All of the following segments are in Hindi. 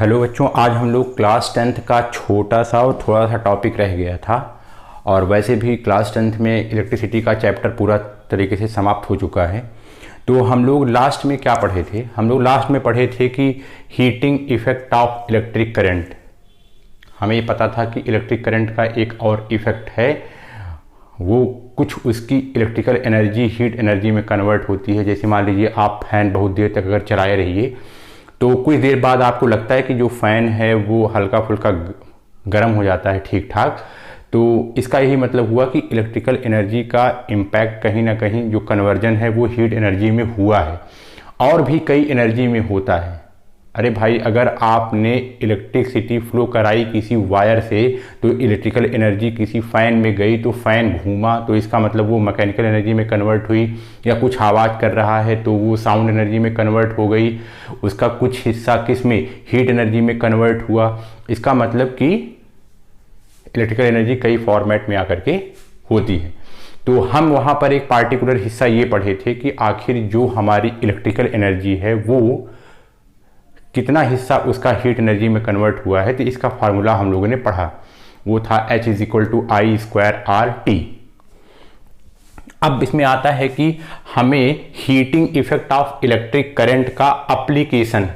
हेलो बच्चों, आज हम लोग क्लास 10th का छोटा सा और थोड़ा सा टॉपिक रह गया था। और वैसे भी क्लास 10th में इलेक्ट्रिसिटी का चैप्टर पूरा तरीके से समाप्त हो चुका है। तो हम लोग लास्ट में क्या पढ़े थे? हम लोग लास्ट में पढ़े थे कि heating effect of electric current. हमें ये पता था कि इलेक्ट्रिक करंट का एक और इफेक्ट है, वो कुछ उसकी इलेक्ट्रिकल एनर्जी हीट एनर्जी में कन्वर्ट होती है। जैसे मान लीजिए आप फैन बहुत देर तक अगर चलाए रहिए तो कुछ देर बाद आपको लगता है कि जो फ़ैन है वो हल्का फुल्का गर्म हो जाता है ठीक ठाक। तो इसका यही मतलब हुआ कि इलेक्ट्रिकल एनर्जी का इम्पैक्ट कहीं ना कहीं जो कन्वर्जन है वो हीट एनर्जी में हुआ है। और भी कई एनर्जी में होता है। अरे भाई, अगर आपने इलेक्ट्रिसिटी फ्लो कराई किसी वायर से तो इलेक्ट्रिकल एनर्जी किसी फ़ैन में गई तो फ़ैन घूमा, तो इसका मतलब वो मैकेनिकल एनर्जी में कन्वर्ट हुई। या कुछ आवाज़ कर रहा है तो वो साउंड एनर्जी में कन्वर्ट हो गई, उसका कुछ हिस्सा किस में, हीट एनर्जी में कन्वर्ट हुआ। इसका मतलब कि इलेक्ट्रिकल एनर्जी कई फॉर्मेट में आकर के होती है। तो हम वहाँ पर एक पार्टिकुलर हिस्सा ये पढ़े थे कि आखिर जो हमारी इलेक्ट्रिकल एनर्जी है वो कितना हिस्सा उसका हीट एनर्जी में कन्वर्ट हुआ है। तो इसका फार्मूला हम लोगों ने पढ़ा, वो था H = I²RT। अब इसमें आता है कि हमें heating effect of electric current का एप्लीकेशन,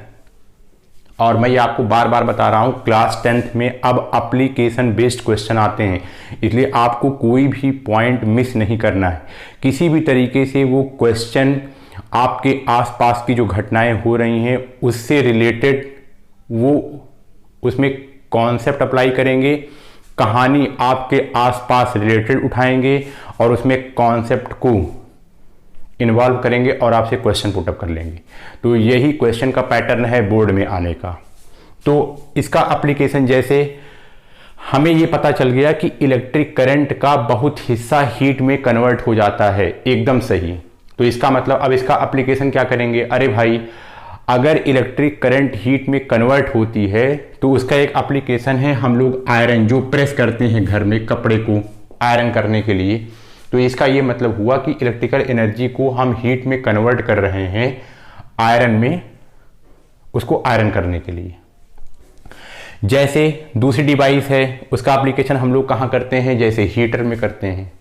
और मैं ये आपको बार बार बता रहा हूँ क्लास 10th में अब एप्लीकेशन बेस्ड क्वेश्चन आते हैं, इसलिए आपको कोई भी पॉइंट मिस नहीं करना है। किसी भी तरीके से वो क्वेश्चन आपके आसपास की जो घटनाएं हो रही हैं उससे रिलेटेड, वो उसमें कॉन्सेप्ट अप्लाई करेंगे, कहानी आपके आसपास रिलेटेड उठाएंगे और उसमें कॉन्सेप्ट को इन्वॉल्व करेंगे और आपसे क्वेश्चन पुटअप कर लेंगे। तो यही क्वेश्चन का पैटर्न है बोर्ड में आने का। तो इसका एप्लीकेशन, जैसे हमें ये पता चल गया कि इलेक्ट्रिक करंट का बहुत हिस्सा हीट में कन्वर्ट हो जाता है, एकदम सही। तो इसका मतलब अब इसका एप्लीकेशन क्या करेंगे? अरे भाई, अगर इलेक्ट्रिक करंट हीट में कन्वर्ट होती है तो उसका एक एप्लीकेशन है, हम लोग आयरन जो प्रेस करते हैं घर में कपड़े को आयरन करने के लिए। तो इसका ये मतलब हुआ कि इलेक्ट्रिकल एनर्जी को हम हीट में कन्वर्ट कर रहे हैं आयरन में, उसको आयरन करने के लिए। जैसे दूसरी डिवाइस है, उसका एप्लीकेशन हम लोग कहाँ करते हैं? जैसे हीटर में करते हैं।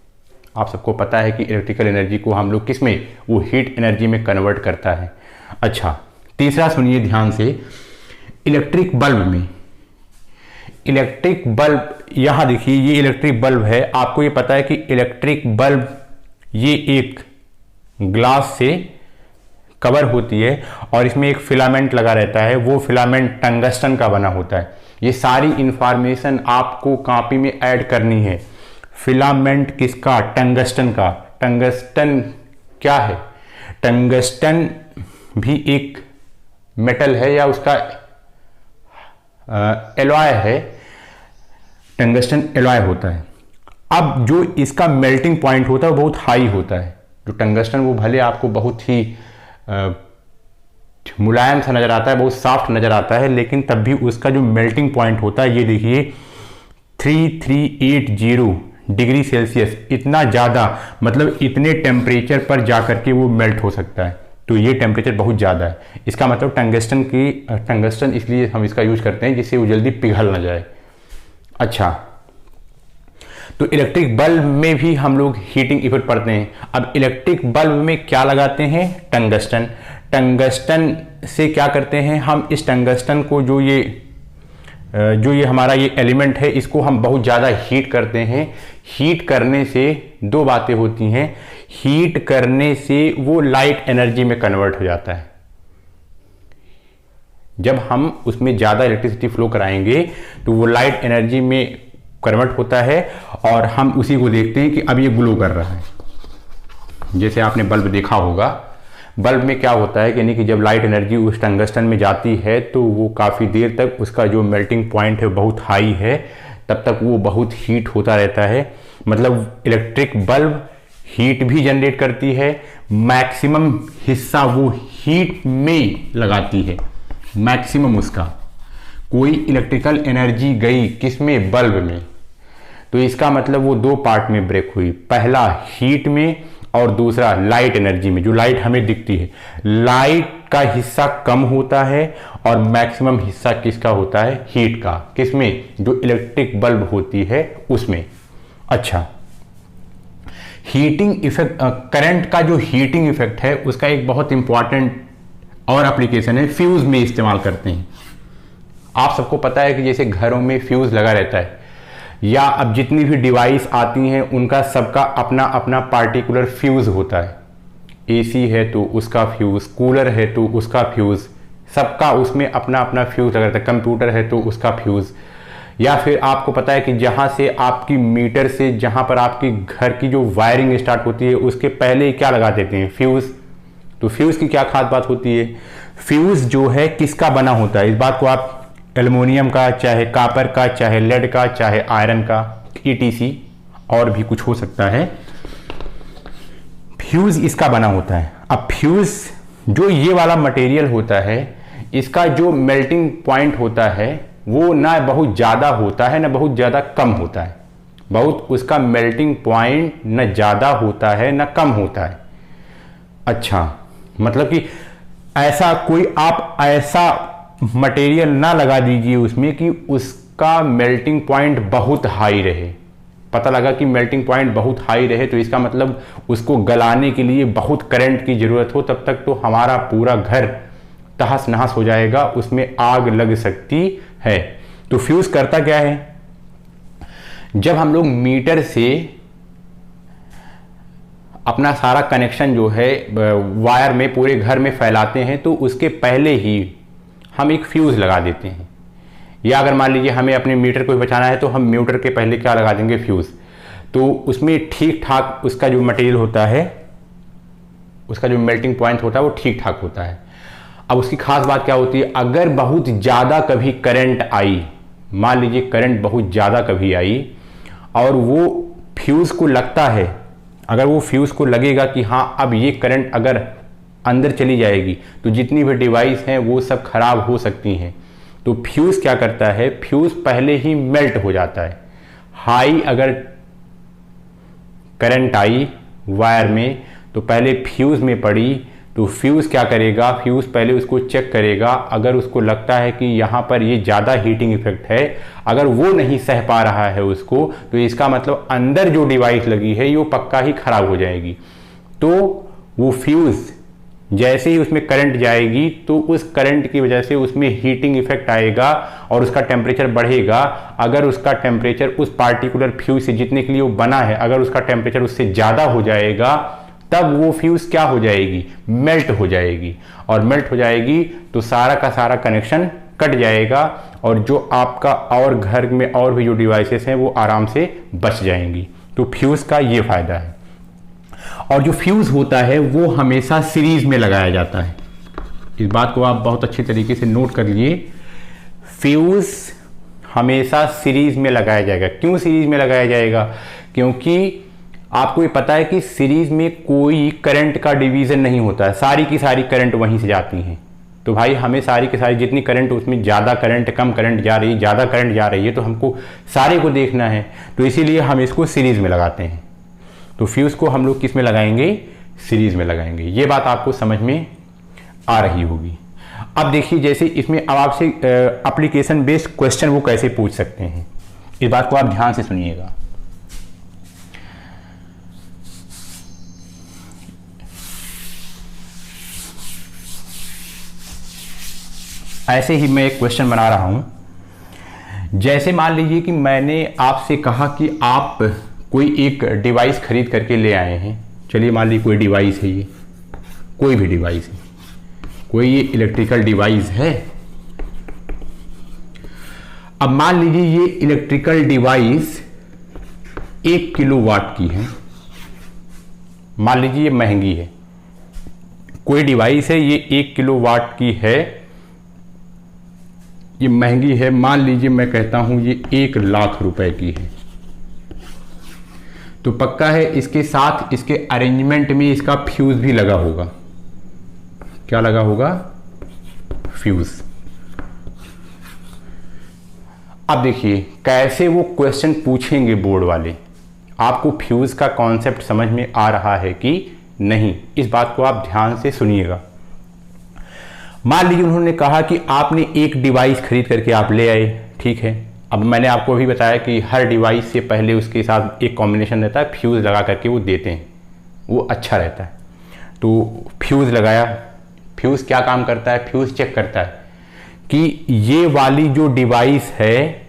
आप सबको पता है कि इलेक्ट्रिकल एनर्जी को हम लोग किस में, वो हीट एनर्जी में कन्वर्ट करता है। अच्छा, तीसरा सुनिए ध्यान से, इलेक्ट्रिक बल्ब में। इलेक्ट्रिक बल्ब, यहाँ देखिए ये इलेक्ट्रिक बल्ब है। आपको ये पता है कि इलेक्ट्रिक बल्ब ये एक ग्लास से कवर होती है और इसमें एक फिलामेंट लगा रहता है, वो फिलामेंट टंगस्टन का बना होता है। ये सारी इंफॉर्मेशन आपको कॉपी में ऐड करनी है। फिलामेंट किसका? टंगस्टन का। टंगस्टन क्या है? टंगस्टन भी एक मेटल है या उसका एलॉय है, टंगस्टन एलॉय होता है। अब जो इसका मेल्टिंग पॉइंट होता है वो बहुत हाई होता है। जो टंगस्टन वो भले आपको बहुत ही मुलायम सा नजर आता है, बहुत सॉफ्ट नजर आता है, लेकिन तब भी उसका जो मेल्टिंग पॉइंट होता है, ये देखिए 3380 डिग्री सेल्सियस, इतना ज़्यादा, मतलब इतने टेम्परेचर पर जाकर के वो मेल्ट हो सकता है। तो ये टेम्परेचर बहुत ज़्यादा है। इसका मतलब टंगस्टन इसलिए हम इसका यूज करते हैं जिससे वो जल्दी पिघल ना जाए। अच्छा, तो इलेक्ट्रिक बल्ब में भी हम लोग हीटिंग इफेक्ट पढ़ते हैं। अब इलेक्ट्रिक बल्ब में क्या लगाते हैं? टंगस्टन। टंगस्टन से क्या करते हैं हम? इस टंगस्टन को जो ये हमारा ये एलिमेंट है, इसको हम बहुत ज़्यादा हीट करते हैं। हीट करने से दो बातें होती हैं। हीट करने से वो लाइट एनर्जी में कन्वर्ट हो जाता है। जब हम उसमें ज़्यादा इलेक्ट्रिसिटी फ्लो कराएंगे तो वो लाइट एनर्जी में कन्वर्ट होता है और हम उसी को देखते हैं कि अब ये ग्लो कर रहा है। जैसे आपने बल्ब देखा होगा, बल्ब में क्या होता है कि यानी कि जब लाइट एनर्जी उस टंगस्टन में जाती है तो वो काफ़ी देर तक, उसका जो मेल्टिंग पॉइंट है बहुत हाई है, तब तक वो बहुत हीट होता रहता है। मतलब इलेक्ट्रिक बल्ब हीट भी जनरेट करती है, मैक्सिमम हिस्सा वो हीट में लगाती है, मैक्सिमम उसका। कोई इलेक्ट्रिकल एनर्जी गई किसमें? बल्ब में। तो इसका मतलब वो दो पार्ट में ब्रेक हुई, पहला हीट में और दूसरा लाइट एनर्जी में, जो लाइट हमें दिखती है, लाइट का हिस्सा कम होता है और मैक्सिमम हिस्सा किसका होता है, हीट का। किसमें, जो इलेक्ट्रिक बल्ब होती है उसमें। अच्छा, हीटिंग इफेक्ट, करंट का जो हीटिंग इफेक्ट है उसका एक बहुत इंपॉर्टेंट और एप्लीकेशन है, फ्यूज में इस्तेमाल करते हैं। आप सबको पता है कि जैसे घरों में फ्यूज लगा रहता है, या अब जितनी भी डिवाइस आती हैं उनका सबका अपना अपना पार्टिकुलर फ्यूज होता है। एसी है तो उसका फ्यूज, कूलर है तो उसका फ्यूज, सबका उसमें अपना अपना फ्यूज लगा रहता है। कंप्यूटर है तो उसका फ्यूज, या फिर आपको पता है कि जहां से आपकी मीटर से जहां पर आपकी घर की जो वायरिंग स्टार्ट होती है उसके पहले क्या लगा देते हैं, फ्यूज। तो फ्यूज की क्या खास बात होती है, फ्यूज जो है किसका बना होता है, इस बात को आप एल्युमिनियम का, चाहे कापर का, चाहे लेड का, चाहे आयरन का, ETC और भी कुछ हो सकता है, फ्यूज इसका बना होता है। अब फ्यूज जो ये वाला मटेरियल होता है, इसका जो मेल्टिंग पॉइंट होता है वो ना बहुत ज़्यादा होता है ना बहुत ज़्यादा कम होता है। बहुत उसका मेल्टिंग पॉइंट न ज़्यादा होता है न कम होता है। अच्छा, मतलब कि ऐसा कोई आप ऐसा मटेरियल ना लगा दीजिए उसमें कि उसका मेल्टिंग पॉइंट बहुत हाई रहे। पता लगा कि मेल्टिंग पॉइंट बहुत हाई रहे तो इसका मतलब उसको गलाने के लिए बहुत करंट की ज़रूरत हो, तब तक तो हमारा पूरा घर तहस नहस हो जाएगा, उसमें आग लग सकती है। तो फ्यूज करता क्या है, जब हम लोग मीटर से अपना सारा कनेक्शन जो है वायर में पूरे घर में फैलाते हैं तो उसके पहले ही हम एक फ्यूज लगा देते हैं। या अगर मान लीजिए हमें अपने मीटर को बचाना है तो हम मीटर के पहले क्या लगा देंगे, फ्यूज। तो उसमें ठीक ठाक उसका जो मटेरियल होता है, उसका जो मेल्टिंग पॉइंट होता है वो ठीक ठाक होता है। अब उसकी खास बात क्या होती है, अगर बहुत ज़्यादा कभी करंट आई, मान लीजिए करंट बहुत ज़्यादा कभी आई और वो फ्यूज़ को लगता है, अगर वो फ्यूज़ को लगेगा कि हाँ अब ये करंट अगर अंदर चली जाएगी तो जितनी भी डिवाइस हैं वो सब खराब हो सकती हैं। तो फ्यूज़ क्या करता है, फ्यूज़ पहले ही मेल्ट हो जाता है। हाई अगर करंट आई वायर में तो पहले फ्यूज़ में पड़ी, तो फ्यूज़ क्या करेगा, फ्यूज़ पहले उसको चेक करेगा। अगर उसको लगता है कि यहाँ पर ये ज़्यादा हीटिंग इफेक्ट है, अगर वो नहीं सह पा रहा है उसको, तो इसका मतलब अंदर जो डिवाइस लगी है वो पक्का ही खराब हो जाएगी। तो वो फ्यूज़ जैसे ही उसमें करंट जाएगी तो उस करंट की वजह से उसमें हीटिंग इफेक्ट आएगा और उसका टेम्परेचर बढ़ेगा। अगर उसका टेम्परेचर उस पार्टिकुलर फ्यूज़ से जितने के लिए वो बना है, अगर उसका टेम्परेचर उससे ज़्यादा हो जाएगा तब वो फ्यूज़ क्या हो जाएगी, मेल्ट हो जाएगी। और मेल्ट हो जाएगी तो सारा का सारा कनेक्शन कट जाएगा और जो आपका और घर में और भी जो डिवाइसेस हैं वो आराम से बच जाएंगी। तो फ्यूज़ का ये फ़ायदा है। और जो फ्यूज़ होता है वो हमेशा सीरीज में लगाया जाता है। इस बात को आप बहुत अच्छी तरीके से नोट कर लिए, फ्यूज़ हमेशा सीरीज में लगाया जाएगा। क्यों सीरीज में लगाया जाएगा, क्योंकि आपको ये पता है कि सीरीज में कोई करंट का डिवीज़न नहीं होता है, सारी की सारी करंट वहीं से जाती हैं। तो भाई हमें सारी की सारी जितनी करंट, उसमें ज़्यादा करंट कम करंट जा रही है, ज़्यादा करंट जा रही है, तो हमको सारे को देखना है, तो इसीलिए हम इसको सीरीज में लगाते हैं। तो फ्यूज़ को हम लोग किस में लगाएंगे, सीरीज में लगाएंगे। ये बात आपको समझ में आ रही होगी। अब देखिए जैसे इसमें अब आपसे एप्लीकेशन बेस्ड क्वेश्चन वो कैसे पूछ सकते हैं, इस बात को आप ध्यान से सुनिएगा। ऐसे ही मैं एक क्वेश्चन बना रहा हूं। जैसे मान लीजिए कि मैंने आपसे कहा कि आप कोई एक डिवाइस खरीद करके ले आए हैं। चलिए मान लीजिए कोई डिवाइस है, ये कोई भी डिवाइस है, कोई ये इलेक्ट्रिकल डिवाइस है। अब मान लीजिए ये इलेक्ट्रिकल डिवाइस 1 किलोवाट की है। मान लीजिए ये महंगी है, कोई डिवाइस है ये 1 किलोवाट की है, ये महंगी है। मान लीजिए मैं कहता हूं ये 1 लाख रुपए की है। तो पक्का है इसके साथ इसके अरेंजमेंट में इसका फ्यूज भी लगा होगा। क्या लगा होगा, फ्यूज। अब देखिए कैसे वो क्वेश्चन पूछेंगे बोर्ड वाले। आपको फ्यूज़ का कॉन्सेप्ट समझ में आ रहा है कि नहीं, इस बात को आप ध्यान से सुनिएगा। मान लीजिए उन्होंने कहा कि आपने एक डिवाइस खरीद करके आप ले आए, ठीक है। अब मैंने आपको अभी बताया कि हर डिवाइस से पहले उसके साथ एक कॉम्बिनेशन रहता है, फ्यूज़ लगा करके वो देते हैं, वो अच्छा रहता है। तो फ्यूज़ लगाया, फ्यूज़ क्या काम करता है, फ्यूज़ चेक करता है कि ये वाली जो डिवाइस है,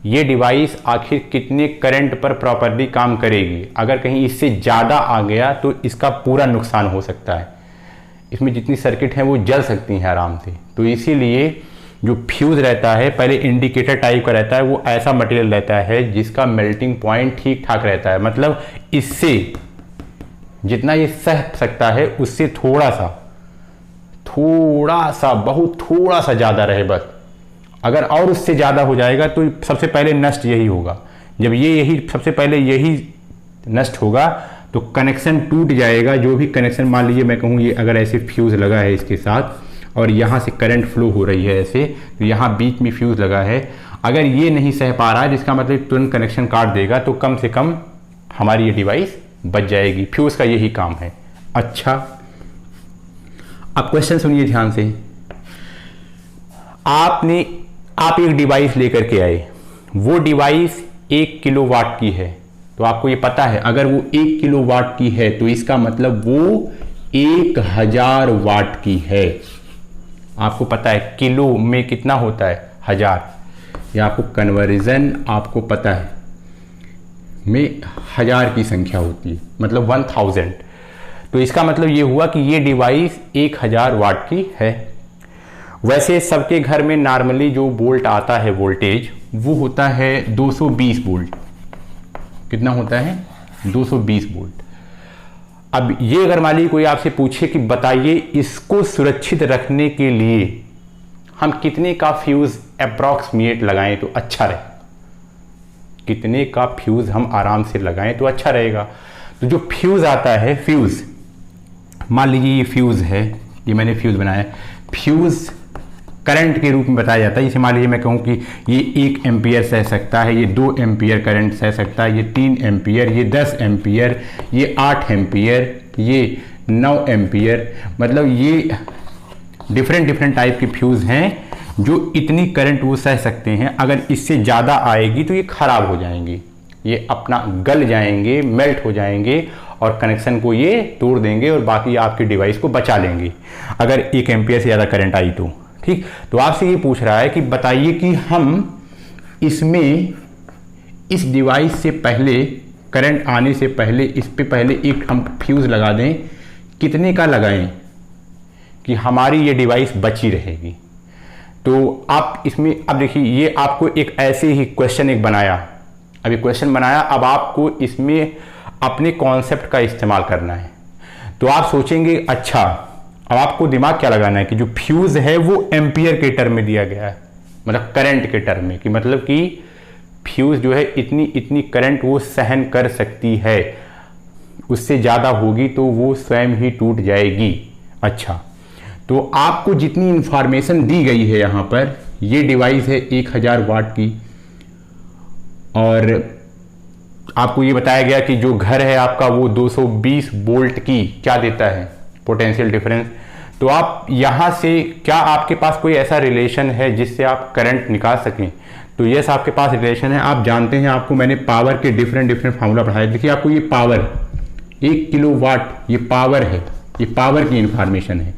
ये डिवाइस आखिर कितने करंट पर प्रॉपर्ली काम करेगी। अगर कहीं इससे ज़्यादा आ गया तो इसका पूरा नुकसान हो सकता है, इसमें जितनी सर्किट हैं वो जल सकती हैं आराम से। तो इसीलिए जो फ्यूज़ रहता है पहले इंडिकेटर टाइप का रहता है, वो ऐसा मटेरियल रहता है जिसका मेल्टिंग पॉइंट ठीक ठाक रहता है, मतलब इससे जितना ये सह सकता है उससे थोड़ा सा बहुत थोड़ा सा ज़्यादा रहे बस। अगर और उससे ज़्यादा हो जाएगा तो सबसे पहले नष्ट यही होगा। जब यही सबसे पहले यही नष्ट होगा तो कनेक्शन टूट जाएगा। जो भी कनेक्शन, मान लीजिए मैं कहूँ ये अगर ऐसे फ्यूज़ लगा है इसके साथ और यहाँ से करंट फ्लो हो रही है ऐसे, तो यहाँ बीच में फ्यूज़ लगा है, अगर ये नहीं सह पा रहा है जिसका मतलब तुरंत कनेक्शन काट देगा, तो कम से कम हमारी ये डिवाइस बच जाएगी। फ्यूज़ का यही काम है। अच्छा, अब क्वेश्चन सुनिए ध्यान से। आप एक डिवाइस लेकर के आए, वो डिवाइस 1 किलोवाट की है, तो आपको ये पता है अगर वो 1 किलोवाट की है तो इसका मतलब वो 1000 वाट की है। आपको पता है किलो में कितना होता है, 1000, या आपको कन्वर्जन आपको पता है में 1000 की संख्या होती है, मतलब 1000। तो इसका मतलब ये हुआ कि ये डिवाइस 1000 वाट की है। वैसे सबके घर में नॉर्मली जो वोल्ट आता है, वोल्टेज, वो होता है 220 वोल्ट। कितना होता है, 220 वोल्ट। अब ये अगर मान लीजिए कोई आपसे पूछे कि बताइए इसको सुरक्षित रखने के लिए हम कितने का फ्यूज़ अप्रॉक्सीमेट लगाएं तो अच्छा रहे, कितने का फ्यूज़ हम आराम से लगाएं तो अच्छा रहेगा। तो जो फ्यूज़ आता है, फ्यूज़ मान लीजिए ये फ्यूज़ है, ये मैंने फ्यूज़ बनाया, फ्यूज़ करंट के रूप में बताया जाता है। जैसे मान लीजिए मैं कहूँ कि ये 1 एम्पियर सह सकता है, ये 2 एम्पियर करंट सह सकता है, ये 3 एम्पियर, ये 10 एम्पियर, ये 8 एम्पियर, ये 9 एम्पियर, मतलब ये डिफरेंट टाइप के फ्यूज़ हैं जो इतनी करंट वो सह सकते हैं। अगर इससे ज़्यादा आएगी तो ये ख़राब हो जाएंगे, ये अपना गल जाएंगे, मेल्ट हो जाएंगे और कनेक्शन को ये तोड़ देंगे और बाकी आपके डिवाइस को बचा लेंगे अगर 1 एम्पियर से ज़्यादा करंट आई तो। ठीक, तो आपसे ये पूछ रहा है कि बताइए कि हम इसमें इस डिवाइस से पहले, करंट आने से पहले, इस पे पहले एक हम फ्यूज़ लगा दें, कितने का लगाएं कि हमारी ये डिवाइस बची रहेगी। तो आप इसमें, अब देखिए ये आपको एक ऐसे ही क्वेश्चन एक बनाया, अभी क्वेश्चन बनाया, अब आपको इसमें अपने कॉन्सेप्ट का इस्तेमाल करना है। तो आप सोचेंगे अच्छा, अब आपको दिमाग क्या लगाना है कि जो फ्यूज़ है वो एम्पियर के टर्म में दिया गया है, मतलब करंट के टर्म में, कि मतलब कि फ्यूज़ जो है इतनी करंट वो सहन कर सकती है, उससे ज़्यादा होगी तो वो स्वयं ही टूट जाएगी। अच्छा, तो आपको जितनी इंफॉर्मेशन दी गई है यहाँ पर, ये डिवाइस है 1000 वाट की और आपको ये बताया गया कि जो घर है आपका वो 220 वोल्ट की क्या देता है, पोटेंशियल डिफरेंस। तो आप यहाँ से, क्या आपके पास कोई ऐसा रिलेशन है जिससे आप करंट निकाल सकें? तो यस, आपके पास रिलेशन है। आप जानते हैं, आपको मैंने पावर के डिफरेंट फार्मूला पढ़ाया। देखिए आपको ये पावर 1 किलोवाट, ये पावर है, ये पावर की इंफॉर्मेशन है।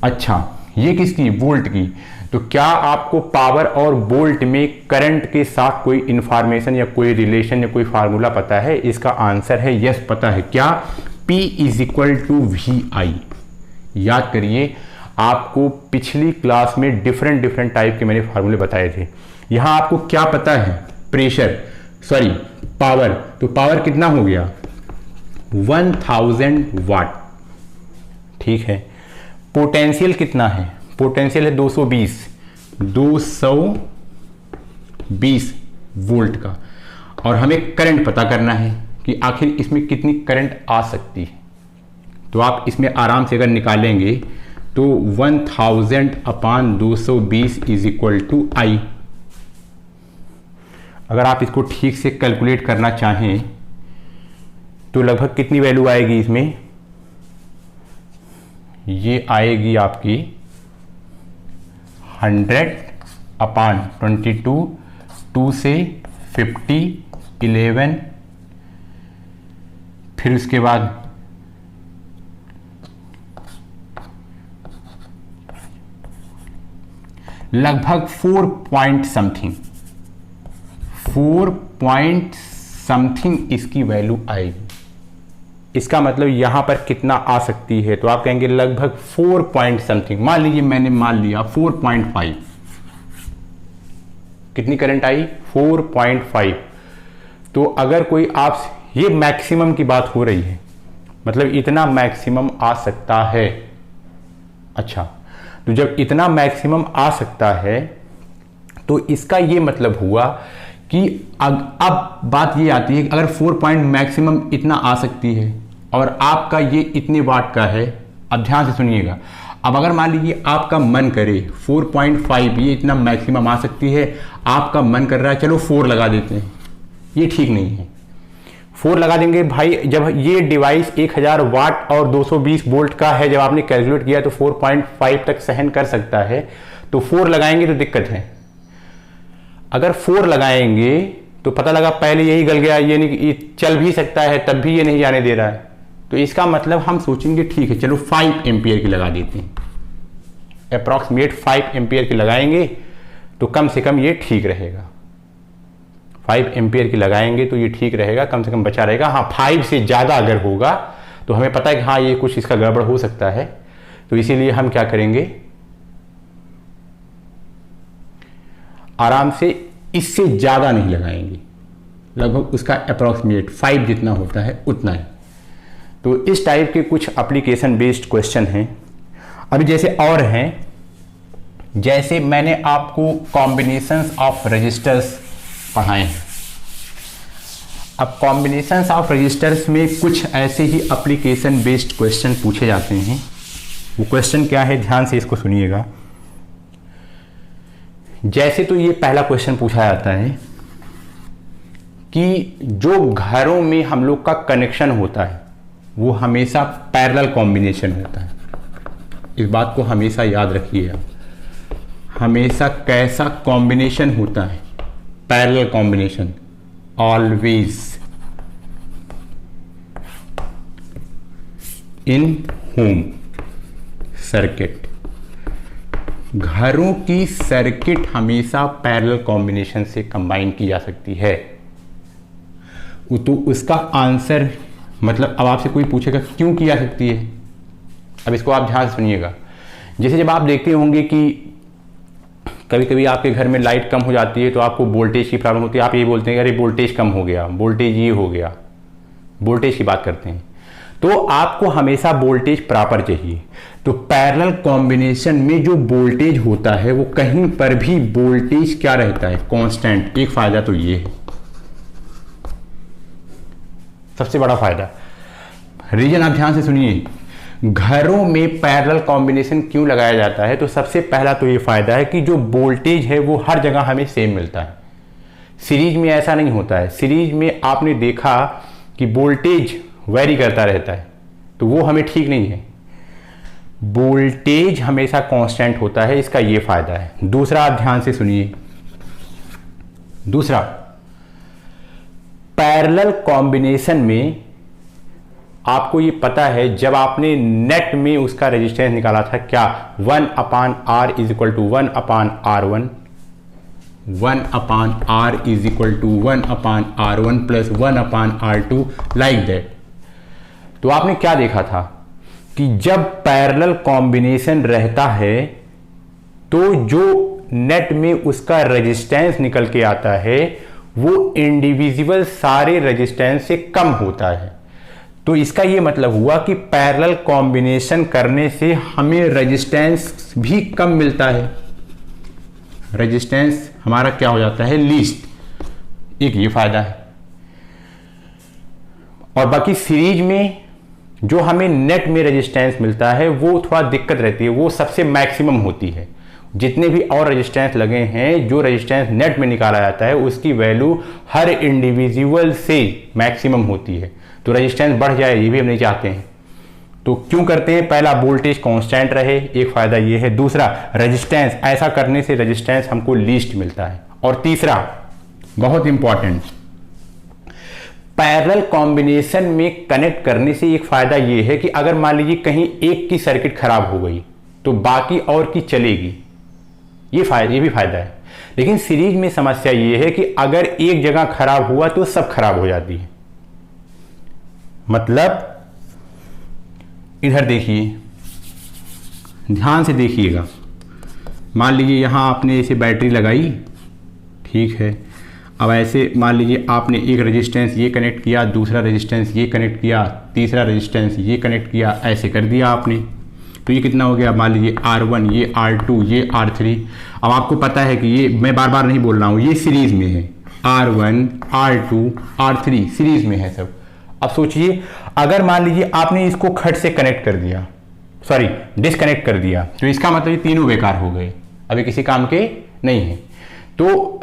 अच्छा, ये किसकी, वोल्ट की। तो क्या आपको पावर और वोल्ट में करंट के साथ कोई इंफॉर्मेशन या कोई रिलेशन या कोई फार्मूला पता है? इसका आंसर है यस, पता है। क्या? P = VI। याद करिए, आपको पिछली क्लास में डिफरेंट टाइप के मैंने फार्मूले बताए थे। यहां आपको क्या पता है, प्रेशर, सॉरी पावर। तो पावर कितना हो गया, 1000 वाट। ठीक है, पोटेंशियल कितना है, पोटेंशियल है 220 वोल्ट का। और हमें करंट पता करना है कि आखिर इसमें कितनी करंट आ सकती है। तो आप इसमें आराम से अगर निकालेंगे तो 1000/220 = I। अगर आप इसको ठीक से कैलकुलेट करना चाहें तो लगभग कितनी वैल्यू आएगी इसमें, ये आएगी आपकी 100/22, 2 से 50, 11, फिर उसके बाद लगभग 4 पॉइंट समथिंग इसकी वैल्यू आएगी। इसका मतलब यहां पर कितना आ सकती है, तो आप कहेंगे लगभग 4 पॉइंट समथिंग। मान लीजिए मैंने मान लिया 4.5, कितनी करंट आई 4.5। तो अगर कोई आप, ये मैक्सिमम की बात हो रही है, मतलब इतना मैक्सिमम आ सकता है। अच्छा, तो जब इतना मैक्सिमम आ सकता है तो इसका ये मतलब हुआ कि अब बात ये आती है कि अगर 4 पॉइंट मैक्सिमम इतना आ सकती है और आपका ये इतने वाट का है, अब ध्यान से सुनिएगा। अब अगर मान लीजिए आपका मन करे 4.5 ये इतना मैक्सिमम आ सकती है, आपका मन कर रहा है चलो 4 लगा देते हैं, ये ठीक नहीं है। 4 लगा देंगे भाई, जब ये डिवाइस 1000 वाट और 220 वोल्ट का है, जब आपने कैलकुलेट किया तो 4.5 तक सहन कर सकता है, तो 4 लगाएंगे तो दिक्कत है। अगर 4 लगाएंगे तो पता लगा पहले यही गल गया, ये नहीं, ये चल भी सकता है तब भी ये नहीं जाने दे रहा है, तो इसका मतलब हम सोचेंगे ठीक है चलो 5 एम्पियर की लगा देते हैं, अप्रॉक्सीमेट 5 एम्पियर की लगाएंगे तो कम से कम ये ठीक रहेगा। 5 एम्पियर की लगाएंगे तो ये ठीक रहेगा, कम से कम बचा रहेगा। हाँ, 5 से ज़्यादा अगर होगा तो हमें पता है कि हाँ ये कुछ इसका गड़बड़ हो सकता है, तो इसीलिए हम क्या करेंगे, आराम से इससे ज़्यादा नहीं लगाएंगे, लगभग उसका अप्रॉक्सीमेट 5 जितना होता है उतना ही। तो इस टाइप के कुछ एप्लीकेशन बेस्ड क्वेश्चन हैं। अभी जैसे और हैं, जैसे मैंने आपको कॉम्बिनेशंस ऑफ रजिस्टर्स पढ़ाए हैं। अब कॉम्बिनेशंस ऑफ रजिस्टर्स में कुछ ऐसे ही एप्लीकेशन बेस्ड क्वेश्चन पूछे जाते हैं। वो क्वेश्चन क्या है, ध्यान से इसको सुनिएगा। जैसे तो ये पहला क्वेश्चन पूछा जाता है कि जो घरों में हम लोग का कनेक्शन होता है वो हमेशा पैरेलल कॉम्बिनेशन होता है। इस बात को हमेशा याद रखिए आप, हमेशा कैसा कॉम्बिनेशन होता है, parallel combination, always in home circuit. घरों की सर्किट हमेशा पैरेलल कॉम्बिनेशन से कंबाइन की जा सकती है। तो उसका आंसर मतलब, अब आपसे कोई पूछेगा क्यों की जा सकती है, अब इसको आप ध्यान से सुनिएगा। जैसे जब आप देखते होंगे कि कभी कभी आपके घर में लाइट कम हो जाती है तो आपको वोल्टेज की प्रॉब्लम होती है, आप ये बोलते हैं अरे वोल्टेज कम हो गया, वोल्टेज ये हो गया, वोल्टेज की बात करते हैं, तो आपको हमेशा वोल्टेज प्रॉपर चाहिए। तो पैरेलल कॉम्बिनेशन में जो वोल्टेज होता है वो कहीं पर भी वोल्टेज क्या रहता है, कांस्टेंट। एक फायदा तो ये है, सबसे बड़ा फायदा। रीजन आप ध्यान से सुनिए, घरों में पैरेलल कॉम्बिनेशन क्यों लगाया जाता है, तो सबसे पहला तो ये फायदा है कि जो वोल्टेज है वो हर जगह हमें सेम मिलता है। सीरीज में ऐसा नहीं होता है, सीरीज में आपने देखा कि वोल्टेज वेरी करता रहता है, तो वो हमें ठीक नहीं है। वोल्टेज हमेशा कांस्टेंट होता है, इसका ये फायदा है। दूसरा आप ध्यान से सुनिए, दूसरा पैरेलल कॉम्बिनेशन में आपको ये पता है, जब आपने नेट में उसका रेजिस्टेंस निकाला था क्या, 1/R = 1/R1, 1/R = 1/R1 + 1/R2 like that. तो आपने क्या देखा था कि जब पैरेलल कॉम्बिनेशन रहता है तो जो नेट में उसका रेजिस्टेंस निकल के आता है वो इंडिविजुअल सारे रेजिस्टेंस से कम होता है। तो इसका ये मतलब हुआ कि पैरेलल कॉम्बिनेशन करने से हमें रेजिस्टेंस भी कम मिलता है, रेजिस्टेंस हमारा क्या हो जाता है, लीस्ट। एक ये फायदा है। और बाकी सीरीज में जो हमें नेट में रेजिस्टेंस मिलता है वो थोड़ा दिक्कत रहती है, वो सबसे मैक्सिमम होती है, जितने भी और रेजिस्टेंस लगे हैं, जो रेजिस्टेंस नेट में निकाला जाता है उसकी वैल्यू हर इंडिविजुअल से मैक्सिमम होती है। तो रेजिस्टेंस बढ़ जाए ये भी हम नहीं चाहते हैं। तो क्यों करते हैं? पहला, वोल्टेज कांस्टेंट रहे, एक फायदा ये है। दूसरा, रेजिस्टेंस, ऐसा करने से रेजिस्टेंस हमको लीस्ट मिलता है। और तीसरा, बहुत इंपॉर्टेंट, पैरेलल कॉम्बिनेशन में कनेक्ट करने से एक फायदा ये है कि अगर मान लीजिए कहीं एक की सर्किट खराब हो गई तो बाकी और की चलेगी, ये भी फायदा है। लेकिन सीरीज में समस्या ये है कि अगर एक जगह खराब हुआ तो सब खराब हो जाती है। मतलब इधर देखिए, ध्यान से देखिएगा, मान लीजिए यहां आपने ऐसे बैटरी लगाई, ठीक है। अब ऐसे मान लीजिए आपने एक रेजिस्टेंस ये कनेक्ट किया, दूसरा रेजिस्टेंस ये कनेक्ट किया, तीसरा रेजिस्टेंस ये कनेक्ट किया, ऐसे कर दिया आपने। तो ये कितना हो गया? मान लीजिए R1, ये R2, ये R3। अब आपको पता है कि ये मैं बार बार नहीं बोल रहा हूँ, ये सीरीज में है, R1, R2, R3 सीरीज में है सब। अब सोचिए अगर मान लीजिए आपने इसको खट से कनेक्ट कर दिया, सॉरी डिसकनेक्ट कर दिया, तो इसका मतलब ये तीनों बेकार हो गए, अभी किसी काम के नहीं है। तो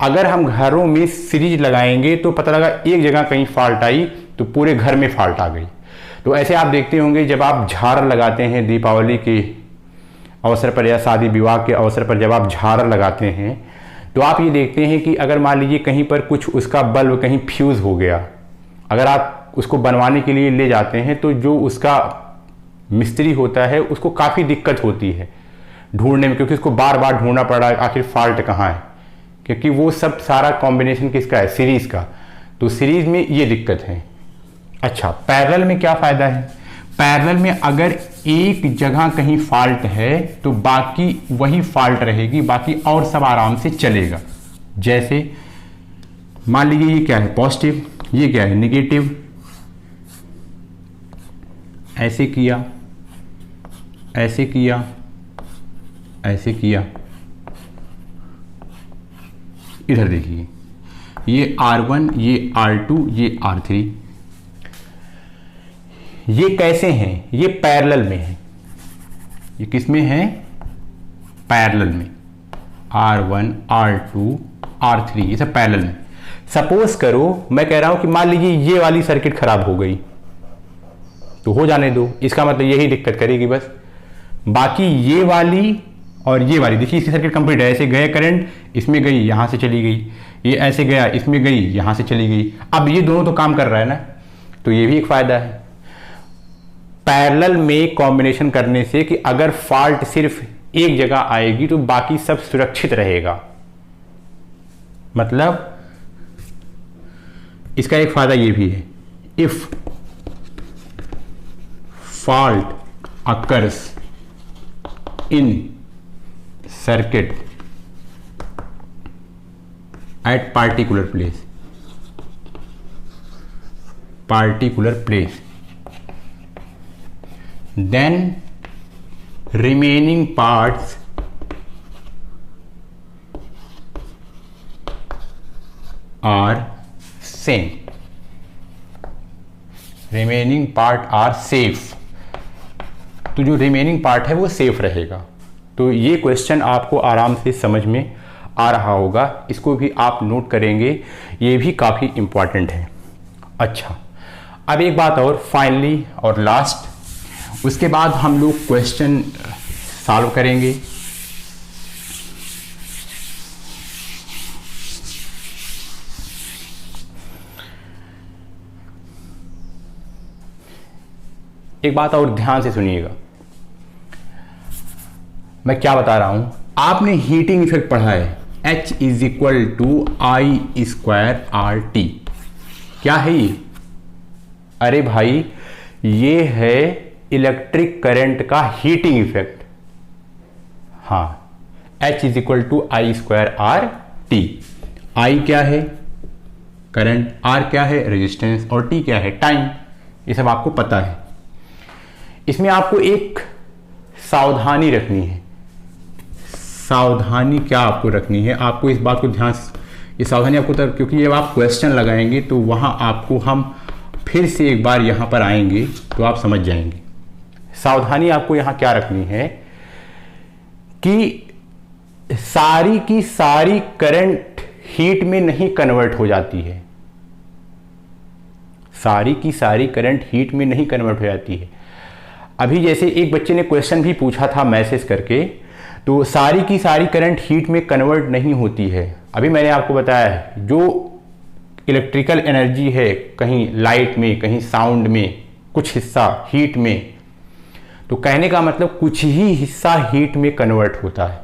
अगर हम घरों में सीरीज लगाएंगे तो पता लगा एक जगह कहीं फॉल्ट आई तो पूरे घर में फॉल्ट आ गई। तो ऐसे आप देखते होंगे जब आप झालर लगाते हैं दीपावली के अवसर पर या शादी विवाह के अवसर पर, जब आप झालर लगाते हैं तो आप ये देखते हैं कि अगर मान लीजिए कहीं पर कुछ उसका बल्ब कहीं फ्यूज हो गया, अगर आप उसको बनवाने के लिए ले जाते हैं तो जो उसका मिस्त्री होता है उसको काफ़ी दिक्कत होती है ढूंढने में, क्योंकि उसको बार बार ढूंढना पड़ रहा है आखिर फॉल्ट कहाँ है, क्योंकि वो सब सारा कॉम्बिनेशन किसका है? सीरीज का। तो सीरीज में ये दिक्कत है। अच्छा, पैरेलल में क्या फायदा है? पैरेलल में अगर एक जगह कहीं फॉल्ट है तो बाकी वही फॉल्ट रहेगी, बाकी और सब आराम से चलेगा। जैसे मान लीजिए ये क्या है? पॉजिटिव, ये क्या है? नेगेटिव। ऐसे किया, ऐसे किया, ऐसे किया, इधर देखिए, ये R1, ये R2, ये R3। ये कैसे हैं? ये पैरेलल में है। ये किस में है? पैरेलल में। R1, R2, R3 ये सब पैरेलल में। सपोज करो मैं कह रहा हूं कि मान लीजिए ये वाली सर्किट खराब हो गई, तो हो जाने दो, इसका मतलब यही दिक्कत करेगी बस। बाकी ये वाली और ये वाली, देखिए इसकी सर्किट कंप्लीट है, ऐसे गए करंट, इसमें गई, यहां से चली गई, ये ऐसे गया, इसमें गई, यहां से चली गई। अब ये दोनों तो काम कर रहा है ना, तो ये भी एक फायदा है पैरेलल में कॉम्बिनेशन करने से कि अगर फॉल्ट सिर्फ एक जगह आएगी तो बाकी सब सुरक्षित रहेगा। मतलब इसका एक फायदा ये भी है, if fault occurs in circuit at particular place then remaining parts are same, remaining part are safe। तो जो रिमेनिंग पार्ट है वो सेफ रहेगा। तो ये क्वेश्चन आपको आराम से समझ में आ रहा होगा, इसको भी आप नोट करेंगे, ये भी काफ़ी इम्पॉर्टेंट है। अच्छा, अब एक बात और, फाइनली और लास्ट, उसके बाद हम लोग क्वेश्चन सॉल्व करेंगे। एक बात और ध्यान से सुनिएगा, मैं क्या बता रहा हूं। आपने हीटिंग इफेक्ट पढ़ा है, H is equal to I square RT। क्या है ये? अरे भाई ये है इलेक्ट्रिक करंट का हीटिंग इफेक्ट। हाँ, H is equal to I square RT। I क्या है? करंट, R क्या है? रेजिस्टेंस, और T क्या है? टाइम। ये सब आपको पता है। इसमें आपको एक सावधानी रखनी है। सावधानी क्या आपको रखनी है? आपको इस बात को ध्यान, ये सावधानी आपको तब, क्योंकि जब आप क्वेश्चन लगाएंगे तो वहां आपको हम फिर से एक बार यहां पर आएंगे तो आप समझ जाएंगे। सावधानी आपको यहां क्या रखनी है कि सारी की सारी करंट हीट में नहीं कन्वर्ट हो जाती है, सारी की सारी करंट हीट में नहीं कन्वर्ट हो जाती है। अभी जैसे एक बच्चे ने क्वेश्चन भी पूछा था मैसेज करके, तो सारी की सारी करंट हीट में कन्वर्ट नहीं होती है। अभी मैंने आपको बताया है जो इलेक्ट्रिकल एनर्जी है, कहीं लाइट में, कहीं साउंड में, कुछ हिस्सा हीट में, तो कहने का मतलब कुछ ही हिस्सा हीट में कन्वर्ट होता है।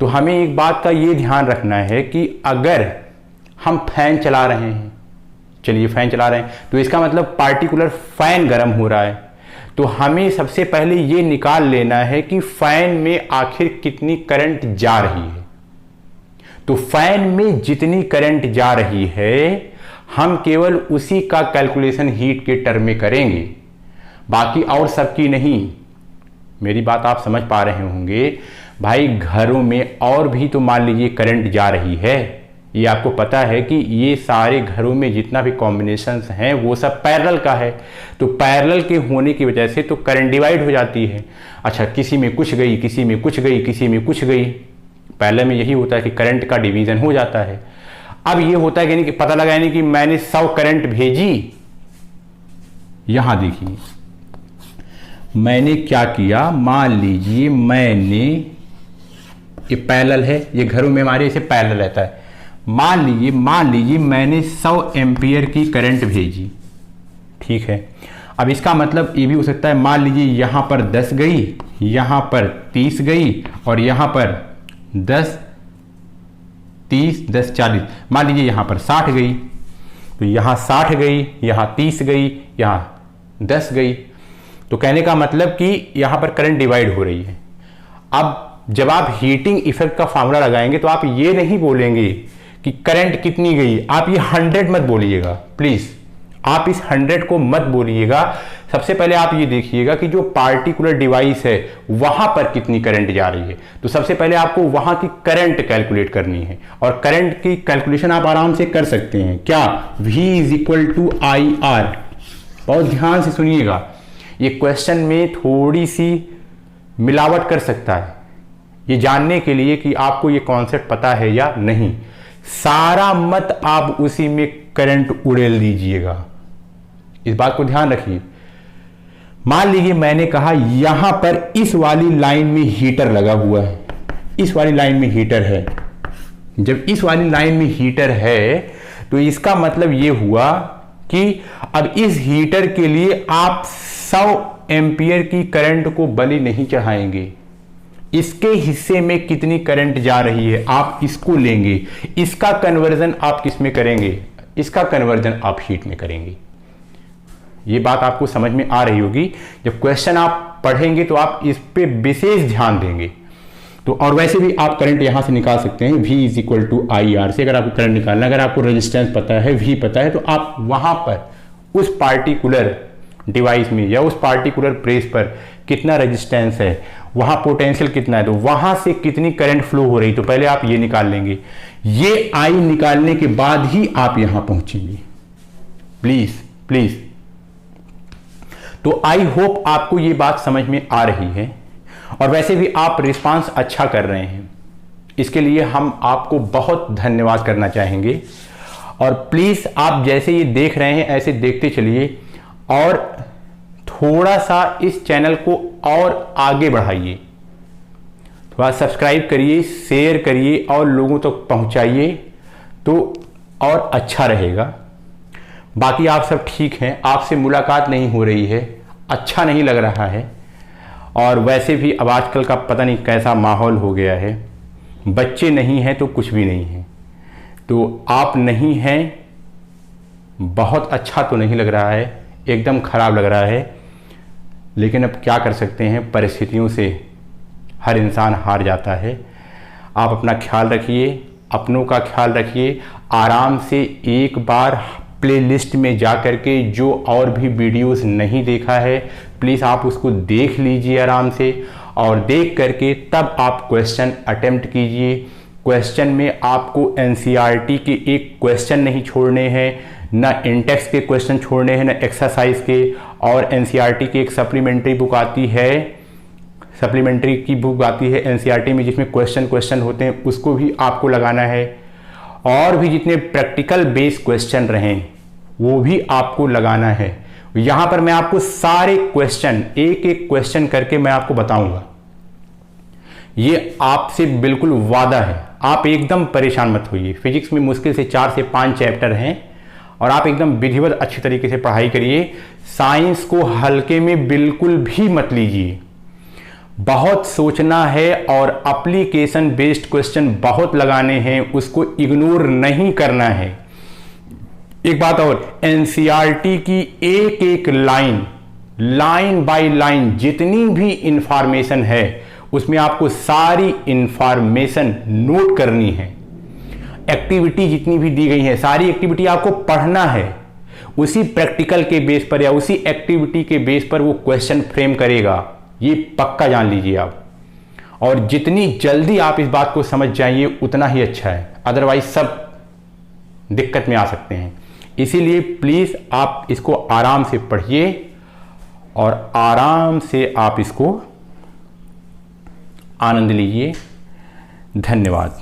तो हमें एक बात का ये ध्यान रखना है कि अगर हम फैन चला रहे हैं, चलिए फैन चला रहे हैं, तो इसका मतलब पार्टिकुलर फैन गर्म हो रहा है, तो हमें सबसे पहले ये निकाल लेना है कि फैन में आखिर कितनी करंट जा रही है। तो फैन में जितनी करंट जा रही है हम केवल उसी का कैलकुलेशन हीट के टर्म में करेंगे, बाकी और सबकी नहीं। मेरी बात आप समझ पा रहे होंगे भाई, घरों में और भी तो मान लीजिए करंट जा रही है, ये आपको पता है कि ये सारे घरों में जितना भी कॉम्बिनेशंस हैं वो सब पैरेलल का है, तो पैरेलल के होने की वजह से तो करंट डिवाइड हो जाती है। अच्छा, किसी में कुछ गई, किसी में कुछ गई, किसी में कुछ गई, पैरेलल में यही होता है कि करंट का डिवीजन हो जाता है। अब ये होता है कि पता लगा यानी कि मैंने 100 करंट भेजी, यहां देखिए मैंने क्या किया, मान लीजिए मैंने, ये पैरेलल है, ये घरों में हमारे इसे पैरेलल रहता है, मान लीजिए मैंने 100 एम्पियर की करंट भेजी, ठीक है। अब इसका मतलब ये भी हो सकता है, मान लीजिए यहां पर 10 गई, यहां पर 30 गई, और यहां पर 10, 30, 10, 40, मान लीजिए यहां पर 60 गई, तो यहां 60 गई, यहां 30 गई, यहां 10 गई, तो कहने का मतलब कि यहां पर करंट डिवाइड हो रही है। अब जब आप हीटिंग इफेक्ट का फॉर्मूला लगाएंगे तो आप ये नहीं बोलेंगे कि करंट कितनी गई, आप ये 100 मत बोलिएगा प्लीज, आप इस 100 को मत बोलिएगा। सबसे पहले आप ये देखिएगा कि जो पार्टिकुलर डिवाइस है वहां पर कितनी करंट जा रही है, तो सबसे पहले आपको वहां की करंट कैलकुलेट करनी है, और करंट की कैलकुलेशन आप आराम से कर सकते हैं। क्या? V = IR। बहुत ध्यान से सुनिएगा, ये क्वेश्चन में थोड़ी सी मिलावट कर सकता है, ये जानने के लिए कि आपको ये कॉन्सेप्ट पता है या नहीं। सारा मत आप उसी में करंट उड़ेल दीजिएगा, इस बात को ध्यान रखिए। मान लीजिए मैंने कहा यहां पर इस वाली लाइन में हीटर लगा हुआ है, इस वाली लाइन में हीटर है। जब इस वाली लाइन में हीटर है तो इसका मतलब ये हुआ कि अब इस हीटर के लिए आप 100 एम्पियर की करंट को बलि नहीं चढ़ाएंगे। इसके हिस्से में कितनी करंट जा रही है आप इसको लेंगे, इसका कन्वर्जन आप किस में करेंगे, इसका कन्वर्जन आप हीट में करेंगे। ये बात आपको समझ में आ रही होगी। जब क्वेश्चन आप पढ़ेंगे तो आप इस पे विशेष ध्यान देंगे। तो और वैसे भी आप करंट यहां से निकाल सकते हैं, V = IR से। अगर आपको करंट निकालना, अगर आपको रेजिस्टेंस पता है, V पता है, तो आप वहां पर उस पार्टिकुलर डिवाइस में या उस पार्टिकुलर प्रेस पर कितना रेजिस्टेंस है, वहां पोटेंशियल कितना है, तो वहां से कितनी करंट फ्लो हो रही, तो पहले आप ये निकाल लेंगे। ये I निकालने के बाद ही आप यहां पहुंचेंगे, प्लीज प्लीज। तो आई होप आपको ये बात समझ में आ रही है, और वैसे भी आप रिस्पांस अच्छा कर रहे हैं, इसके लिए हम आपको बहुत धन्यवाद करना चाहेंगे। और प्लीज आप जैसे ये देख रहे हैं ऐसे देखते चलिए, और थोड़ा सा इस चैनल को और आगे बढ़ाइए, थोड़ा सब्सक्राइब करिए, शेयर करिए और लोगों तक तो पहुंचाइए, तो और अच्छा रहेगा। बाकी आप सब ठीक हैं, आपसे मुलाकात नहीं हो रही है, अच्छा नहीं लग रहा है, और वैसे भी अब आजकल का पता नहीं कैसा माहौल हो गया है, बच्चे नहीं हैं तो कुछ भी नहीं है। तो आप नहीं हैं, बहुत अच्छा तो नहीं लग रहा है, एकदम खराब लग रहा है, लेकिन अब क्या कर सकते हैं, परिस्थितियों से हर इंसान हार जाता है। आप अपना ख्याल रखिए, अपनों का ख्याल रखिए, आराम से एक बार प्लेलिस्ट में जा कर के जो और भी वीडियोस नहीं देखा है प्लीज़ आप उसको देख लीजिए आराम से, और देख करके तब आप क्वेश्चन अटेम्प्ट कीजिए। क्वेश्चन में आपको एनसीईआरटी के एक क्वेश्चन नहीं छोड़ने हैं, ना इंटेक्स के क्वेश्चन छोड़ने हैं, ना एक्सरसाइज के। और एनसीईआरटी की एक सप्लीमेंट्री बुक आती है सप्लीमेंट्री की बुक आती है एनसीईआरटी में जिसमें क्वेश्चन होते हैं, उसको भी आपको लगाना है। और भी जितने प्रैक्टिकल बेस्ड क्वेश्चन रहें वो भी आपको लगाना है। यहां पर मैं आपको सारे क्वेश्चन एक एक क्वेश्चन करके मैं आपको बताऊंगा। ये आपसे बिल्कुल वादा है, आप एकदम परेशान मत होइए। फिजिक्स में मुश्किल से 4 से 5 चैप्टर हैं और आप एकदम विधिवत अच्छी तरीके से पढ़ाई करिए। साइंस को हल्के में बिल्कुल भी मत लीजिए, बहुत सोचना है और एप्लीकेशन बेस्ड क्वेश्चन बहुत लगाने हैं, उसको इग्नोर नहीं करना है। एक बात और, एनसीईआरटी की एक एक लाइन बाय लाइन जितनी भी इंफॉर्मेशन है उसमें आपको सारी इंफॉर्मेशन नोट करनी है। एक्टिविटी जितनी भी दी गई है सारी एक्टिविटी आपको पढ़ना है, उसी प्रैक्टिकल के बेस पर या उसी एक्टिविटी के बेस पर वो क्वेश्चन फ्रेम करेगा, ये पक्का जान लीजिए आप। और जितनी जल्दी आप इस बात को समझ जाइए उतना ही अच्छा है, अदरवाइज सब दिक्कत में आ सकते हैं। इसीलिए प्लीज आप इसको आराम से पढ़िए और आराम से आप इसको आनंद लीजिए। धन्यवाद।